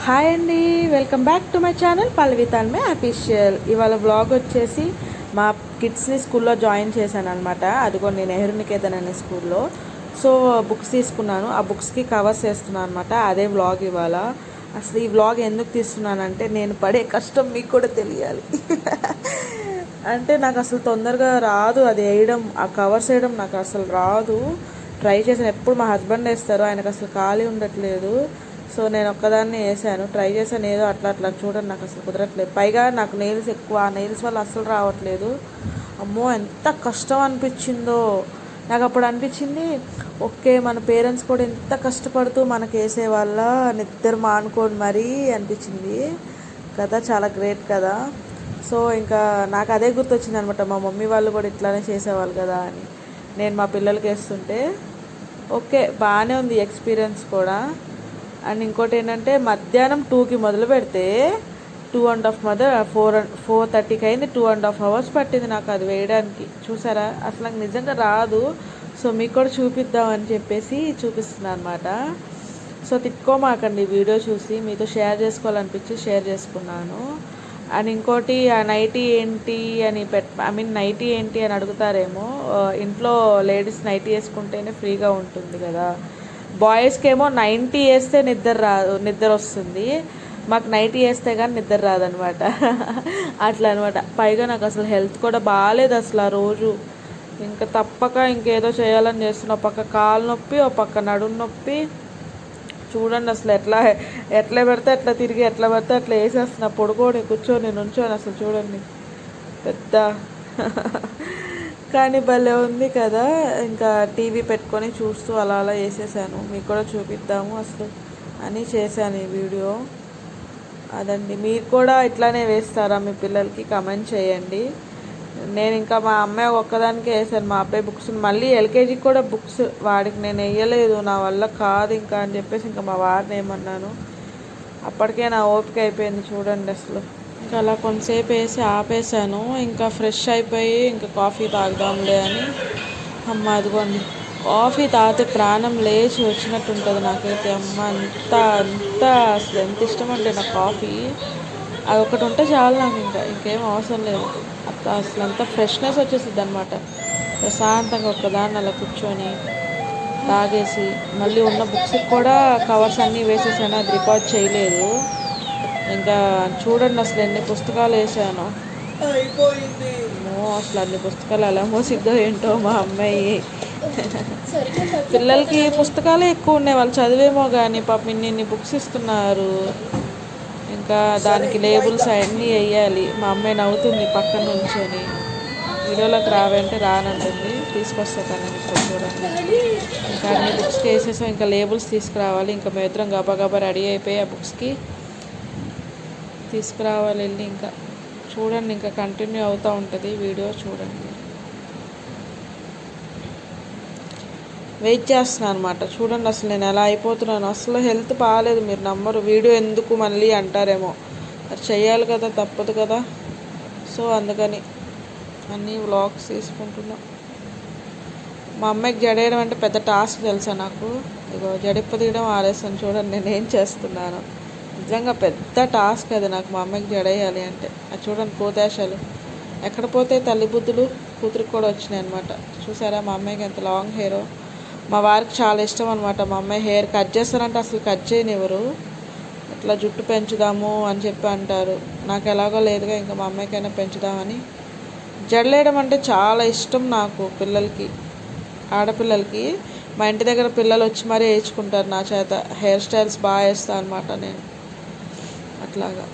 Hi అండి, welcome back to my channel Pallavi Tanmay official. ఇవాళ vlog వచ్చేసి మా కిడ్స్ని స్కూల్లో జాయిన్ చేశాను అనమాట. అదిగో నేను నెహ్రూ నికేతన్ అనే స్కూల్లో. సో బుక్స్ తీసుకున్నాను, ఆ బుక్స్కి కవర్స్ వేస్తున్నాను అనమాట. అదే వ్లాగ్ ఇవాళ. అసలు ఈ వ్లాగ్ ఎందుకు తీస్తున్నానంటే నేను పడే కష్టం మీకు కూడా తెలియాలి. అంటే నాకు అసలు తొందరగా రాదు అది వేయడం, ఆ కవర్స్ వేయడం నాకు అసలు రాదు. ట్రై చేశాను, ఎప్పుడు మా హస్బెండ్ వేస్తారు, ఆయనకు అసలు ఖాళీ ఉండట్లేదు. సో నేను ఒక్కదాన్ని వేసాను, ట్రై చేశాను, ఏదో అట్లా అట్లా చూడండి, నాకు అసలు కుదరట్లేదు. పైగా నాకు నెయిల్స్ ఎక్కువ, ఆ నెయిల్స్ వల్ల అస్సలు రావట్లేదు. అమ్మో ఎంత కష్టం అనిపించిందో నాకు. అప్పుడు అనిపించింది, ఓకే మన పేరెంట్స్ కూడా ఎంత కష్టపడుతూ మనకు వేసే వాళ్ళ, నిద్ర మానుకోండి మరీ అనిపించింది కదా. చాలా గ్రేట్ కదా. సో ఇంకా నాకు అదే గుర్తొచ్చింది అనమాట, మా మమ్మీ వాళ్ళు కూడా ఇట్లానే చేసేవాళ్ళు కదా అని. నేను మా పిల్లలకి వేస్తుంటే ఓకే బాగానే ఉంది ఎక్స్పీరియన్స్ కూడా. అండ్ ఇంకోటి ఏంటంటే మధ్యాహ్నం 2కి మొదలు పెడితే 4:30కి అయింది. 2.5 hours పట్టింది నాకు అది వేయడానికి. చూసారా, అసలు నాకు నిజంగా రాదు. సో మీకు కూడా చూపిద్దామని చెప్పేసి చూపిస్తున్నాను అనమాట. సో తిట్టుకోమాకండి వీడియో చూసి, మీతో షేర్ చేసుకోవాలనిపించి షేర్ చేసుకున్నాను. అండ్ ఇంకోటి, ఆ నైటీ ఏంటి అని నైటీ ఏంటి అని అడుగుతారేమో. ఇంట్లో లేడీస్ నైటీ వేసుకుంటేనే ఫ్రీగా ఉంటుంది కదా. బాయ్స్కి ఏమో 90 వేస్తే నిద్ర వస్తుంది, మాకు 90 వేస్తే కానీ నిద్ర రాదనమాట. అట్లా అనమాట. పైగా నాకు అసలు హెల్త్ కూడా బాగాలేదు అసలు. ఆ రోజు ఇంకా తప్పక ఇంకేదో చేయాలని చేస్తున్నా. ఒక పక్క కాలు నొప్పి, ఒక పక్క నడుము నొప్పి. చూడండి అసలు ఎట్లా పెడితే అట్లా తిరిగి, ఎట్లా పడితే అట్లా వేసేస్తున్నా. పొడుకోని కూర్చొని నుంచొని అసలు చూడండి పెద్ద. కానీ భలే ఉంది కదా. ఇంకా టీవీ పెట్టుకొని చూస్తూ అలా అలా వేసేసాను, మీకు కూడా చూపిద్దాము అసలు అని చేశాను ఈ వీడియో. అదండి, మీరు కూడా ఇట్లానే వేస్తారా మీ పిల్లలకి? కమెంట్ చేయండి. నేను ఇంకా మా అమ్మాయి ఒక్కదానికే వేసాను, మా అబ్బాయి బుక్స్ మళ్ళీ ఎల్కేజీకి కూడా బుక్స్ వాడికి నేను వేయలేదు, నా వల్ల కాదు ఇంకా అని చెప్పేసి ఇంకా మా వారిని ఏమన్నాను. అప్పటికే నా ఓపిక అయిపోయింది చూడండి అసలు. ఇంకా అలా కొంతసేపు వేసి ఆపేసాను. ఇంకా ఫ్రెష్ అయిపోయి ఇంకా కాఫీ తాగుదాంలే అని. అమ్మ అదిగోండి, కాఫీ తాగితే ప్రాణం లేచి వచ్చినట్టు ఉంటుంది నాకైతే. అమ్మ అంత అసలు ఎంత ఇష్టం అంటే నాకు కాఫీ. అది ఒకటి ఉంటే చాలు నాకు, ఇంకేం అవసరం లేదు. అసలు అంత ఫ్రెష్నెస్ వచ్చేసిద్ది అనమాట. ప్రశాంతంగా ఒక్కదాన్ని అలా కూర్చొని తాగేసి, మళ్ళీ ఉన్న బుక్స్కి కూడా కవర్స్ అన్నీ వేసేసాను, అది రికార్డ్ చేయలేదు. ఇంకా చూడండి అసలు ఎన్ని పుస్తకాలు వేసాను. అసలు అన్ని పుస్తకాలు ఎలా మోసిద్దో ఏంటో మా అమ్మాయి. పిల్లలకి పుస్తకాలే ఎక్కువ ఉన్నాయి, వాళ్ళు చదివేమో కానీ పాపం ఇన్ని బుక్స్ ఇస్తున్నారు. ఇంకా దానికి లేబుల్స్ అవన్నీ వేయాలి. మా అమ్మాయి నవ్వుతుంది పక్కన నుంచొని. వీడియోలోకి రావంటే రానంటుంది, తీసుకొస్తా కానీ ఇప్పుడు చూడండి. ఇంకా అన్ని బుక్స్కి వేసేసాం, ఇంకా లేబుల్స్ తీసుకురావాలి. ఇంకా మేమిద్దరం గబా రెడీ అయిపోయి ఆ బుక్స్కి తీసుకురావాలి వెళ్ళి. ఇంకా చూడండి, ఇంకా కంటిన్యూ అవుతూ ఉంటుంది వీడియో. చూడండి, వెయిట్ చేస్తున్నాను అనమాట. చూడండి అసలు నేను ఎలా అయిపోతున్నాను. అసలు హెల్త్ బాగాలేదు, మీరు నమ్మరు. వీడియో ఎందుకు మళ్ళీ అంటారేమో, అది చెయ్యాలి కదా, తప్పదు కదా. సో అందుకని అన్నీ వ్లాగ్స్ తీసుకుంటున్నా. మా అమ్మాయికి జడేయడం అంటే పెద్ద టాస్క్ తెలుసా నాకు. ఇగో జడిప్ప తీయడం ఆరేసాను, చూడండి నేను ఏం చేస్తున్నాను. నిజంగా పెద్ద టాస్క్ అది నాకు, మా అమ్మాయికి జడేయాలి అంటే. అది చూడండి కోతేశాలు ఎక్కడ పోతే తల్లి బుద్ధులు కూతురికి కూడా వచ్చినాయి అనమాట. చూసారా మా అమ్మాయికి ఎంత లాంగ్ హెయిరో. మా వారికి చాలా ఇష్టం అనమాట మా అమ్మాయి హెయిర్ కట్ చేస్తారంటే అసలు కట్ చేయనివ్వరు. ఇట్లా జుట్టు పెంచుదాము అని చెప్పి అంటారు. నాకు ఎలాగో లేదుగా, ఇంకా మా అమ్మాయికైనా పెంచుదామని. జడలేయడం అంటే చాలా ఇష్టం నాకు. పిల్లలకి, ఆడపిల్లలకి మా ఇంటి దగ్గర పిల్లలు వచ్చి మరీ వేయించుకుంటారు నా చేత. హెయిర్ స్టైల్స్ బాగా వేస్తాను అనమాట నేను. అట్లాగా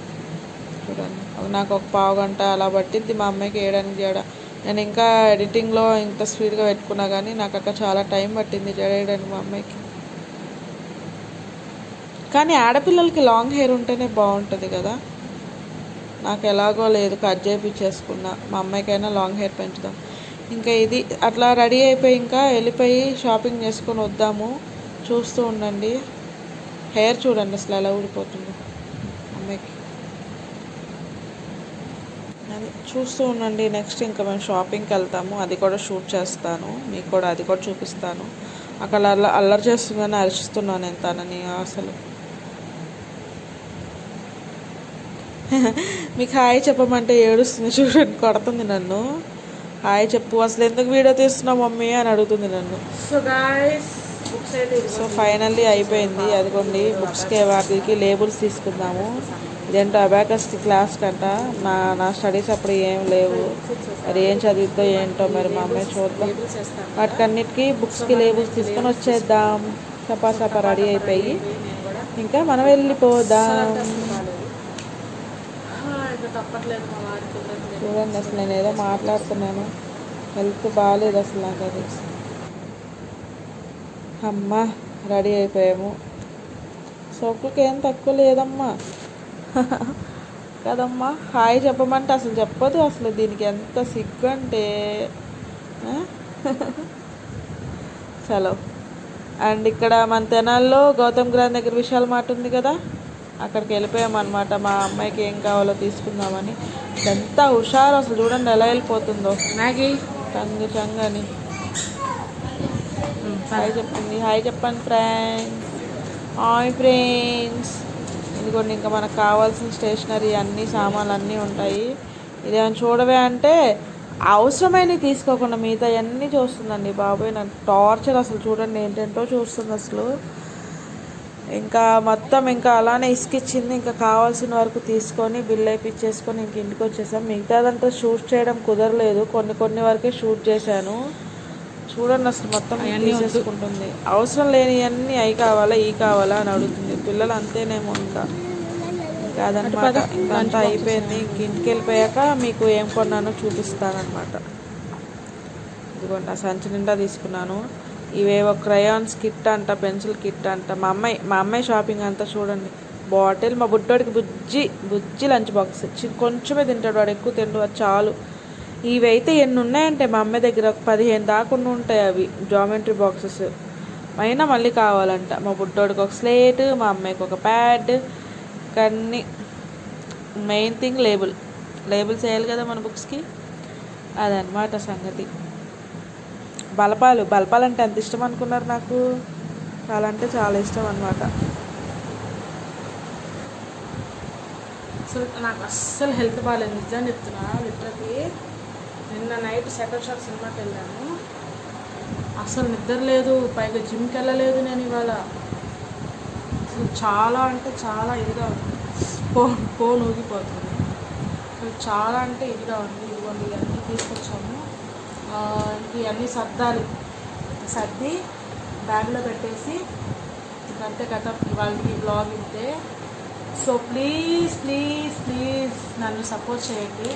చూడండి, నాకు ఒక పావు గంట అలా పట్టిద్ది మా అమ్మాయికి వేయడానికి జడ. నేను ఇంకా ఎడిటింగ్లో ఇంత స్పీడ్గా పెట్టుకున్నా కానీ నాకు అక్కడ చాలా టైం పట్టింది జడ వేయడానికి మా అమ్మాయికి. కానీ ఆడపిల్లలకి లాంగ్ హెయిర్ ఉంటేనే బాగుంటుంది కదా. నాకు ఎలాగో లేదు, కట్ చేయించేసుకున్నా. మా అమ్మాయికైనా లాంగ్ హెయిర్ పెంచుదాం. ఇంకా ఇది అట్లా రెడీ అయిపోయి ఇంకా వెళ్ళిపోయి షాపింగ్ చేసుకొని వద్దాము. చూస్తూ ఉండండి, హెయిర్ చూడండి అసలు ఎలా ఊడిపోతుందో అమ్మాయికి. అది చూస్తూ ఉండండి. నెక్స్ట్ ఇంకా మేము షాపింగ్కి వెళ్తాము, అది కూడా షూట్ చేస్తాను, మీకు కూడా అది కూడా చూపిస్తాను. అక్కడ అల్లరి చేస్తుందని అరిచిస్తున్నాను నేను తనని. అసలు మీకు హాయ్ చెప్పమంటే ఏడుస్తుంది చూడండి, కొడుతుంది నన్ను. హాయ్ చెప్పు, అసలు ఎందుకు వీడియో తీస్తున్నావు మమ్మీ అని అడుగుతుంది నన్ను. సో గాయ్స్ బుక్స్ అయితే సో ఫైనల్లీ అయిపోయింది. అదిగోండి బుక్స్కి వాటికి లేబుల్స్ తీసుకుందాము. ఇదేంటో అబాకస్ క్లాస్ కంట. నా స్టడీస్ అప్పుడు ఏం లేవు, మరి ఏం చదివిద్దో ఏంటో మరి మా అమ్మాయి చూద్దాం. వాటికన్నిటికీ బుక్స్కి లేబుల్స్ తీసుకొని వచ్చేద్దాం. సపా రెడీ అయిపోయి ఇంకా మనం వెళ్ళిపోదాం. తప్పట్లేదు మా వారికి. చూడండి అసలు నేను ఏదో మాట్లాడుతున్నాను, హెల్త్ బాగాలేదు అసలు నాకు. అది అమ్మా రెడీ అయిపోయాము. సోకులకి ఏం తక్కువ లేదమ్మా కదమ్మా. హాయ్ చెప్పమంటే అసలు చెప్పదు. అసలు దీనికి ఎంత సిగ్గు అంటే చలో. అండ్ ఇక్కడ మన తెనాల్లో గౌతమ్ గ్రాండ్ దగ్గర విశాల్ మార్ట్ ఉంది కదా, అక్కడికి వెళ్ళిపోయామన్నమాట. మా అమ్మాయికి ఏం కావాలో తీసుకుందామని. ఎంత హుషారు అసలు, చూడండి ఎలా వెళ్ళిపోతుందో మ్యాగీ చంగని. హాయ్ చెప్పింది. హాయ్ చెప్పండి ఫ్రెండ్స్. Hi friends. ఇదిగోండి ఇంకా మనకు కావాల్సిన స్టేషనరీ అన్నీ సామాన్లు అన్నీ ఉంటాయి. ఇదేమైనా చూడవే అంటే అవసరమైనవి తీసుకోకుండా మిగతా అన్నీ చూస్తుందండి. బాబోయ్ నాకు టార్చర్ అసలు. చూడండి ఏంటంటో చూస్తుంది అసలు. ఇంకా మొత్తం ఇంకా అలానే ఇసుకిచ్చింది. ఇంకా కావాల్సిన వరకు తీసుకొని బిల్ అయిపించేసుకొని ఇంక ఇంటికి వచ్చేసాం. మిగతాదంతా షూట్ చేయడం కుదరలేదు, కొన్ని వరకే షూట్ చేశాను. చూడండి అసలు మొత్తం తీసేసుకుంటుంది. అవసరం లేనివన్నీ అవి కావాలా ఈ కావాలా అని అడుగుతుంది. పిల్లలు అంతేనేమో. ఇంకా అదనమాట. ఇంకంతా అయిపోయింది. ఇంక ఇంటికి వెళ్ళిపోయాక మీకు ఏం కొన్నానో చూపిస్తానమాట. ఇదిగోండి ఆ సంచి నిండా తీసుకున్నాను. ఇవేవో క్రయాన్స్ కిట్ అంట, పెన్సిల్ కిట్ అంట. మా అమ్మాయి షాపింగ్ అంతా చూడండి. బాటిల్, మా బుడ్డోడికి బుజ్జి లంచ్ బాక్స్. కొంచెమే తింటాడు వాడు, ఎక్కువ తింటాడు, అది చాలు. ఇవైతే ఎన్ని ఉన్నాయంటే మా అమ్మాయి దగ్గర, ఒక 15 దాకా ఉంటాయి అవి జామెట్రీ బాక్సెస్. అయినా మళ్ళీ కావాలంట. మా బుడ్డోడికి ఒక స్లేట్, మా అమ్మాయికి ఒక ప్యాడ్. కానీ మెయిన్ థింగ్ లేబుల్స్ వేయాలి కదా మన బుక్స్కి. అదనమాట సంగతి. బలపాలు అంటే ఎంత ఇష్టం అనుకున్నారు నాకు. చాలా అంటే చాలా ఇష్టం అనమాట. అసలు నాకు అస్సలు హెల్త్ బాగాలేదు, నిజం చెప్తున్నా. లిటరల్లీ నిన్న నైట్ సెకండ్ షాట్ సినిమాకి వెళ్ళాను. అసలు నిద్ర లేదు, పైగా జిమ్కి వెళ్ళలేదు నేను ఇవాళ. అసలు చాలా అంటే చాలా ఇదిగా ఉంది. ఫోన్ ఊగిపోతుంది. అసలు చాలా అంటే ఇదిగా ఉంది. ఇదిగోండి ఇవన్నీ తీసుకొచ్చాము. ఇవన్నీ సర్ది బ్యాగ్లో పెట్టేసి ఇంకంతే కథ. వాళ్ళకి బ్లాగ్ ఇంతే. సో ప్లీజ్ నన్ను సపోర్ట్ చేయండి.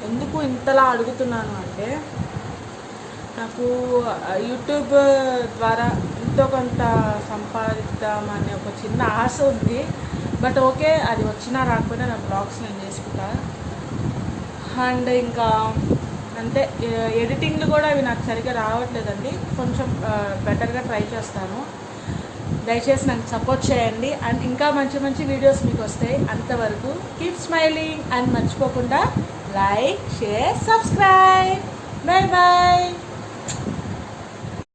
ఎందుకు ఇంతలా అడుగుతున్నాను అంటే, నాకు యూట్యూబ్ ద్వారా ఎంతో కొంత సంపాదిద్దామనే ఒక చిన్న ఆశ ఉంది. బట్ ఓకే, అది వచ్చినా రాకపోయినా నా బ్లాగ్స్ నేను చేసుకుంటా. అండ్ ఇంకా అంతే. ఎడిటింగ్లు కూడా అవి నాకు సరిగ్గా రావట్లేదండి. కొంచెం బెటర్గా ట్రై చేస్తాను. దయచేసి నాకు సపోర్ట్ చేయండి. అండ్ ఇంకా మంచి వీడియోస్ మీకు వస్తాయి. అంతవరకు కీప్ స్మైలింగ్. అండ్ మర్చిపోకుండా like, share, subscribe. Bye bye.